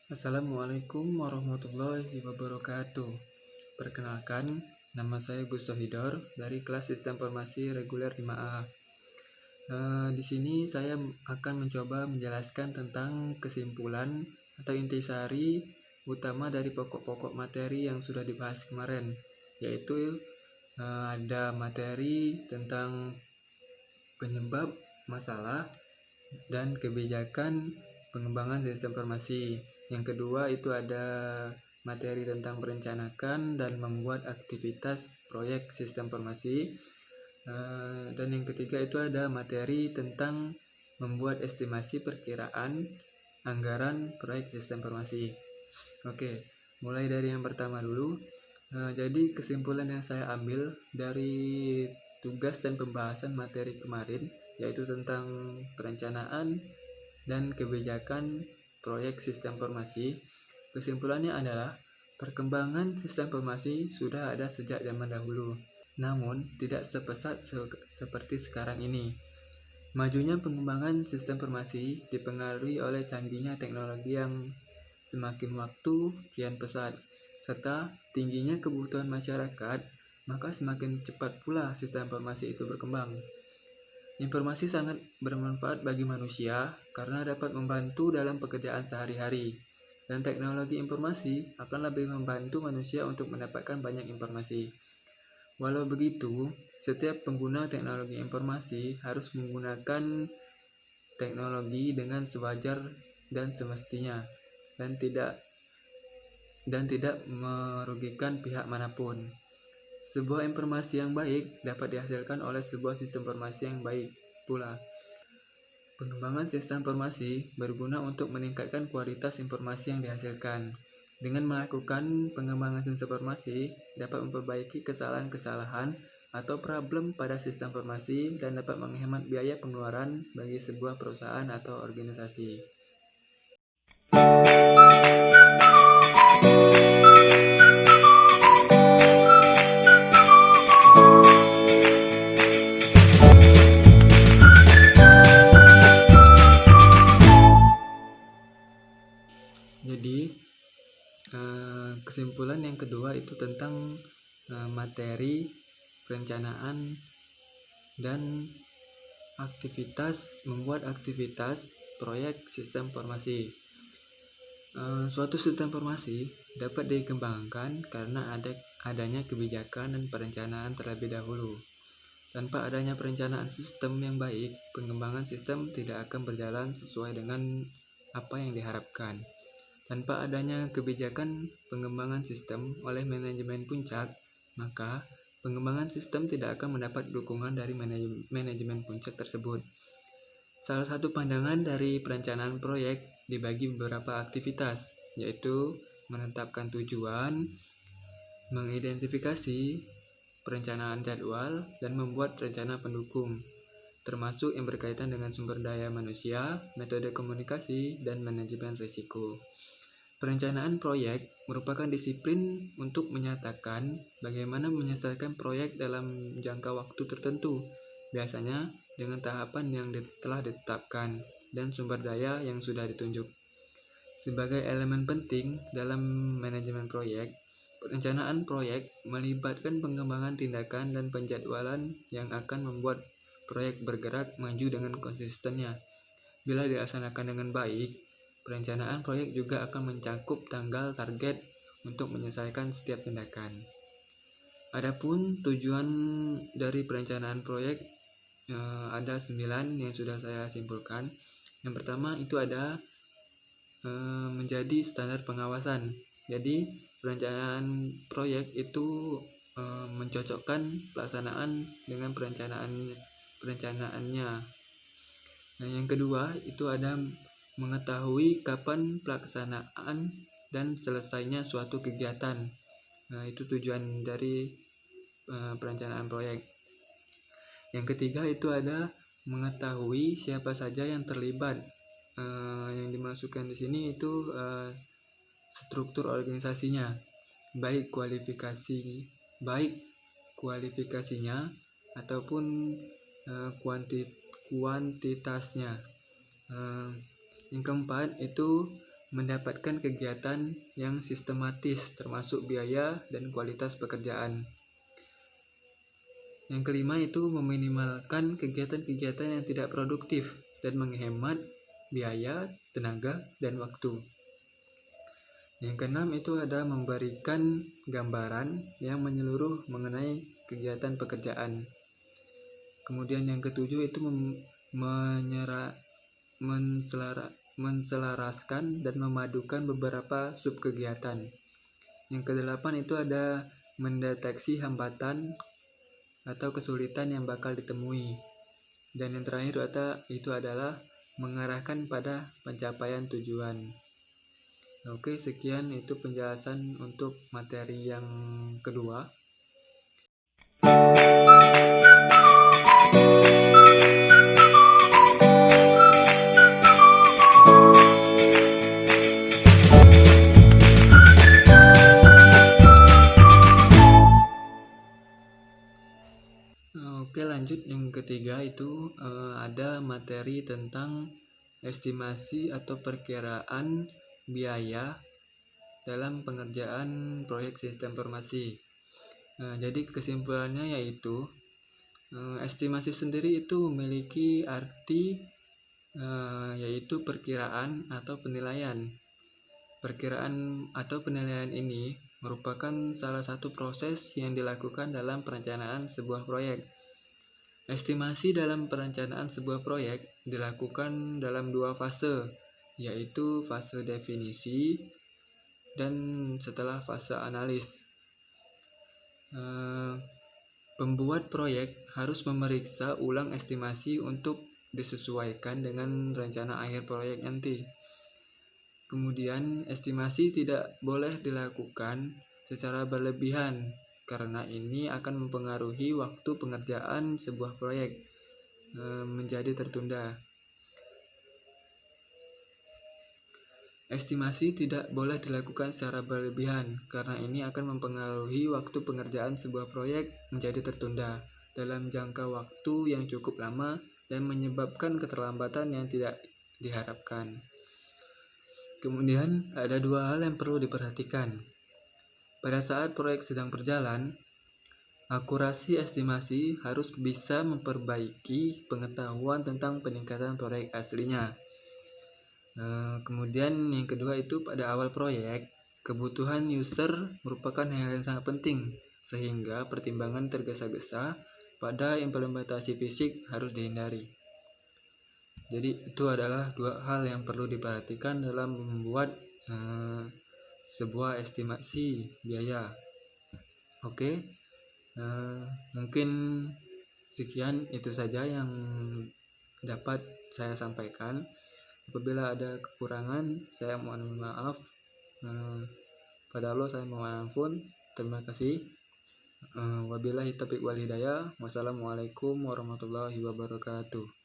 Assalamualaikum warahmatullahi wabarakatuh. Perkenalkan, nama saya Gusto Hidor dari kelas Sistem Informasi Reguler 5A. Di sini saya akan mencoba menjelaskan tentang kesimpulan atau intisari utama dari pokok-pokok materi yang sudah dibahas kemarin, yaitu ada materi tentang penyebab masalah dan kebijakan pengembangan sistem informasi. Yang kedua itu ada materi tentang merencanakan dan membuat aktivitas proyek sistem informasi. Dan yang ketiga itu ada materi tentang membuat estimasi perkiraan anggaran proyek sistem informasi. Oke, mulai dari yang pertama dulu. Jadi kesimpulan yang saya ambil dari tugas dan pembahasan materi kemarin yaitu tentang perencanaan dan kebijakan proyek sistem informasi. Kesimpulannya adalah perkembangan sistem informasi sudah ada sejak zaman dahulu, namun tidak sepesat seperti sekarang ini. Majunya pengembangan sistem informasi dipengaruhi oleh canggihnya teknologi yang semakin waktu kian pesat, serta tingginya kebutuhan masyarakat, maka semakin cepat pula sistem informasi itu berkembang. Informasi sangat bermanfaat bagi manusia karena dapat membantu dalam pekerjaan sehari-hari, dan teknologi informasi akan lebih membantu manusia untuk mendapatkan banyak informasi. Walau begitu, setiap pengguna teknologi informasi harus menggunakan teknologi dengan sewajar dan semestinya, dan tidak merugikan pihak manapun. Sebuah informasi yang baik dapat dihasilkan oleh sebuah sistem informasi yang baik pula. Pengembangan sistem informasi berguna untuk meningkatkan kualitas informasi yang dihasilkan. Dengan melakukan pengembangan sistem informasi dapat memperbaiki kesalahan-kesalahan atau problem pada sistem informasi dan dapat menghemat biaya pengeluaran bagi sebuah perusahaan atau organisasi. Jadi kesimpulan yang kedua itu tentang materi perencanaan dan membuat aktivitas proyek sistem informasi. Suatu sistem informasi dapat dikembangkan karena adanya kebijakan dan perencanaan terlebih dahulu. Tanpa adanya perencanaan sistem yang baik, pengembangan sistem tidak akan berjalan sesuai dengan apa yang diharapkan. Tanpa adanya kebijakan pengembangan sistem oleh manajemen puncak, maka pengembangan sistem tidak akan mendapat dukungan dari manajemen puncak tersebut. Salah satu pandangan dari perencanaan proyek dibagi beberapa aktivitas, yaitu menetapkan tujuan, mengidentifikasi perencanaan jadwal, dan membuat rencana pendukung, termasuk yang berkaitan dengan sumber daya manusia, metode komunikasi, dan manajemen risiko. Perencanaan proyek merupakan disiplin untuk menyatakan bagaimana menyelesaikan proyek dalam jangka waktu tertentu, biasanya dengan tahapan yang telah ditetapkan dan sumber daya yang sudah ditunjuk. Sebagai elemen penting dalam manajemen proyek, perencanaan proyek melibatkan pengembangan tindakan dan penjadwalan yang akan membuat proyek bergerak maju dengan konsistennya. Bila dilaksanakan dengan baik, perencanaan proyek juga akan mencakup tanggal target untuk menyelesaikan setiap tindakan. Adapun tujuan dari perencanaan proyek ada 9 yang sudah saya simpulkan. Yang pertama itu ada menjadi standar pengawasan. Jadi perencanaan proyek itu mencocokkan pelaksanaan dengan perencanaannya. Nah, yang kedua itu ada mengetahui kapan pelaksanaan dan selesainya suatu kegiatan. Nah, itu tujuan dari perencanaan proyek. Yang ketiga itu ada mengetahui siapa saja yang terlibat. Yang dimasukkan di sini itu struktur organisasinya, baik kualifikasinya ataupun kuantitasnya. Yang keempat itu mendapatkan kegiatan yang sistematis termasuk biaya dan kualitas pekerjaan. Yang kelima itu meminimalkan kegiatan-kegiatan yang tidak produktif dan menghemat biaya, tenaga, dan waktu. Yang keenam itu ada memberikan gambaran yang menyeluruh mengenai kegiatan pekerjaan. Kemudian yang ketujuh itu menselaraskan dan memadukan beberapa subkegiatan. Yang kedelapan itu ada mendeteksi hambatan atau kesulitan yang bakal ditemui. Dan yang terakhir itu adalah mengarahkan pada pencapaian tujuan. Oke, sekian itu penjelasan untuk materi yang kedua. Oke, lanjut yang ketiga itu ada materi tentang estimasi atau perkiraan biaya dalam pengerjaan proyek sistem informasi. Jadi kesimpulannya yaitu estimasi sendiri itu memiliki arti yaitu perkiraan atau penilaian. Perkiraan atau penilaian ini merupakan salah satu proses yang dilakukan dalam perencanaan sebuah proyek. Estimasi dalam perencanaan sebuah proyek dilakukan dalam dua fase, yaitu fase definisi dan setelah fase analis. Pembuat proyek harus memeriksa ulang estimasi untuk disesuaikan dengan rencana akhir proyek nanti. Kemudian, estimasi tidak boleh dilakukan secara berlebihan karena ini akan mempengaruhi waktu pengerjaan sebuah proyek menjadi tertunda. Estimasi tidak boleh dilakukan secara berlebihan karena ini akan mempengaruhi waktu pengerjaan sebuah proyek menjadi tertunda dalam jangka waktu yang cukup lama dan menyebabkan keterlambatan yang tidak diharapkan. Kemudian ada dua hal yang perlu diperhatikan. Pada saat proyek sedang berjalan, akurasi estimasi harus bisa memperbaiki pengetahuan tentang peningkatan proyek aslinya. Kemudian yang kedua itu pada awal proyek, kebutuhan user merupakan hal yang sangat penting, sehingga pertimbangan tergesa-gesa pada implementasi fisik harus dihindari. Jadi itu adalah dua hal yang perlu diperhatikan dalam membuat sebuah estimasi biaya. Oke, mungkin sekian itu saja yang dapat saya sampaikan. Apabila ada kekurangan, saya mohon maaf. Pada Allah saya mohon ampun. Terima kasih. Wabillahi taufiq wal hidayah. Wassalamualaikum warahmatullahi wabarakatuh.